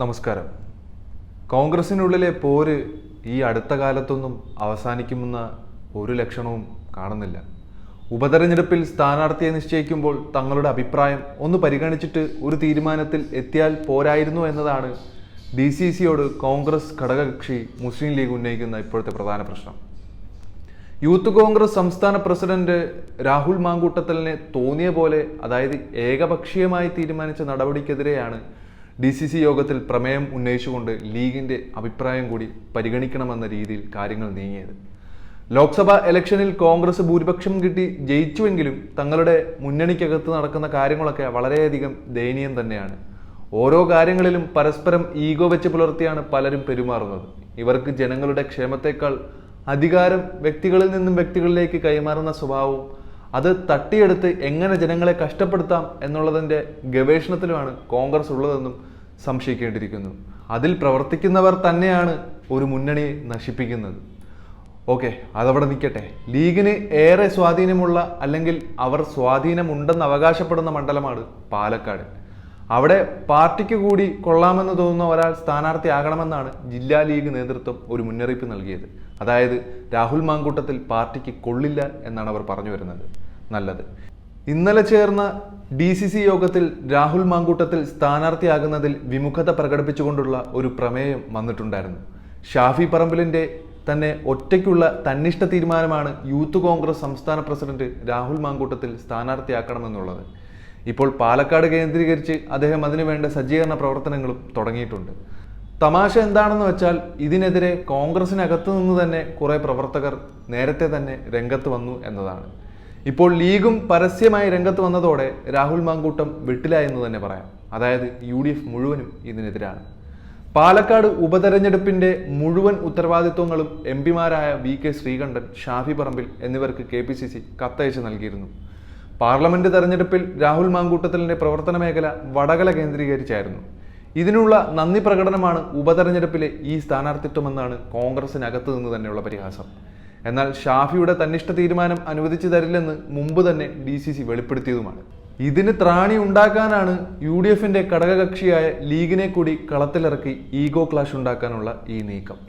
നമസ്കാരം. കോൺഗ്രസിനുള്ളിലെ പോര് ഈ അടുത്ത കാലത്തൊന്നും അവസാനിക്കുമെന്ന ഒരു ലക്ഷണവും കാണുന്നില്ല. ഉപതെരഞ്ഞെടുപ്പിൽ സ്ഥാനാർത്ഥിയെ നിശ്ചയിക്കുമ്പോൾ തങ്ങളുടെ അഭിപ്രായം ഒന്ന് പരിഗണിച്ചിട്ട് ഒരു തീരുമാനത്തിൽ എത്തിയാൽ പോരായിരുന്നു എന്നതാണ് DCCയോട് കോൺഗ്രസ് ഘടകകക്ഷി മുസ്ലിം ലീഗ് ഉന്നയിക്കുന്ന ഇപ്പോഴത്തെ പ്രധാന പ്രശ്നം. യൂത്ത് കോൺഗ്രസ് സംസ്ഥാന പ്രസിഡന്റ് രാഹുൽ മാങ്കൂട്ടത്തലിനെ തോന്നിയ പോലെ, അതായത് ഏകപക്ഷീയമായി തീരുമാനിച്ച നടപടിക്കെതിരെയാണ് DCC യോഗത്തിൽ പ്രമേയം ഉന്നയിച്ചുകൊണ്ട് ലീഗിന്റെ അഭിപ്രായം കൂടി പരിഗണിക്കണമെന്ന രീതിയിൽ കാര്യങ്ങൾ നീങ്ങിയത്. ലോക്സഭാ ഇലക്ഷനിൽ കോൺഗ്രസ് ഭൂരിപക്ഷം കിട്ടി ജയിച്ചുവെങ്കിലും തങ്ങളുടെ മുന്നണിക്കകത്ത് നടക്കുന്ന കാര്യങ്ങളൊക്കെ വളരെയധികം ദയനീയം തന്നെയാണ്. ഓരോ കാര്യങ്ങളിലും പരസ്പരം ഈഗോ വെച്ച് പുലർത്തിയാണ് പലരും പെരുമാറുന്നത്. ഇവർക്ക് ജനങ്ങളുടെ ക്ഷേമത്തെക്കാൾ അധികാരം വ്യക്തികളിൽ നിന്നും വ്യക്തികളിലേക്ക് കൈമാറുന്ന സ്വഭാവവും അത് തട്ടിയെടുത്ത് എങ്ങനെ ജനങ്ങളെ കഷ്ടപ്പെടുത്താം എന്നുള്ളതിൻ്റെ ഗവേഷണത്തിലുമാണ് കോൺഗ്രസ് ഉള്ളതെന്നും സംശയിക്കേണ്ടിയിരിക്കുന്നു. അതിൽ പ്രവർത്തിക്കുന്നവർ തന്നെയാണ് ഒരു മുന്നണിയെ നശിപ്പിക്കുന്നത്. ഓക്കെ, അതവിടെ നിൽക്കട്ടെ. ലീഗിന് ഏറെ സ്വാധീനമുള്ള, അല്ലെങ്കിൽ അവർ സ്വാധീനമുണ്ടെന്ന് അവകാശപ്പെടുന്ന മണ്ഡലമാണ് പാലക്കാട്. അവിടെ പാർട്ടിക്ക് കൂടി കൊള്ളാമെന്ന് തോന്നുന്ന ഒരാൾ സ്ഥാനാർത്ഥിയാകണമെന്നാണ് ജില്ലാ ലീഗ് നേതൃത്വം ഒരു മുന്നറിയിപ്പ് നൽകിയത്. അതായത് രാഹുൽ മാങ്കൂട്ടത്തിൽ പാർട്ടിക്ക് കൊള്ളില്ല എന്നാണ് അവർ പറഞ്ഞു വരുന്നത്. നല്ലത്. ഇന്നലെ ചേർന്ന DCC യോഗത്തിൽ രാഹുൽ മാങ്കൂട്ടത്തിൽ സ്ഥാനാർത്ഥിയാകുന്നതിൽ വിമുഖത പ്രകടിപ്പിച്ചുകൊണ്ടുള്ള ഒരു പ്രമേയം വന്നിട്ടുണ്ടായിരുന്നു. ഷാഫി പറമ്പിലിന്റെ തന്നെ ഒറ്റയ്ക്കുള്ള തന്നിഷ്ട തീരുമാനമാണ് യൂത്ത് കോൺഗ്രസ് സംസ്ഥാന പ്രസിഡന്റ് രാഹുൽ മാങ്കൂട്ടത്തിൽ സ്ഥാനാർത്ഥിയാക്കണമെന്നുള്ളത്. ഇപ്പോൾ പാലക്കാട് കേന്ദ്രീകരിച്ച് അദ്ദേഹം അതിനുവേണ്ട സജ്ജീകരണ പ്രവർത്തനങ്ങളും തുടങ്ങിയിട്ടുണ്ട്. തമാശ എന്താണെന്ന് വെച്ചാൽ ഇതിനെതിരെ കോൺഗ്രസിനകത്തു നിന്ന് തന്നെ കുറെ പ്രവർത്തകർ നേരത്തെ തന്നെ രംഗത്ത് വന്നു എന്നതാണ്. ഇപ്പോൾ ലീഗും പരസ്യമായി രംഗത്ത് വന്നതോടെ രാഹുൽ മാങ്കൂട്ടം വെട്ടില എന്ന് തന്നെ പറയാം. അതായത് UDF മുഴുവനും ഇതിനെതിരാണ്. പാലക്കാട് ഉപതെരഞ്ഞെടുപ്പിന്റെ മുഴുവൻ ഉത്തരവാദിത്വങ്ങളും MP-മാരായ VK ശ്രീകണ്ഠൻ, ഷാഫി പറമ്പിൽ എന്നിവർക്ക് KPCC കത്തയച്ച് നൽകിയിരുന്നു. പാർലമെന്റ് തെരഞ്ഞെടുപ്പിൽ രാഹുൽ മാങ്കൂട്ടത്തലിന്റെ പ്രവർത്തന മേഖല വടകര കേന്ദ്രീകരിച്ചായിരുന്നു. ഇതിനുള്ള നന്ദി പ്രകടനമാണ് ഉപതെരഞ്ഞെടുപ്പിലെ ഈ സ്ഥാനാർത്ഥിത്വമെന്നാണ് കോൺഗ്രസിനകത്ത് നിന്ന് തന്നെയുള്ള പരിഹാസം. എന്നാൽ ഷാഫിയുടെ തന്നിഷ്ട തീരുമാനം അനുവദിച്ചു തരില്ലെന്ന് മുമ്പ് തന്നെ DCC വെളിപ്പെടുത്തിയതുമാണ്. ഇതിന് ത്രാണി ഉണ്ടാക്കാനാണ് UDFന്റെ ഘടകകക്ഷിയായ ലീഗിനെ കൂടി കളത്തിലിറക്കി ഈഗോ ക്ലാഷ് ഉണ്ടാക്കാനുള്ള ഈ നീക്കം.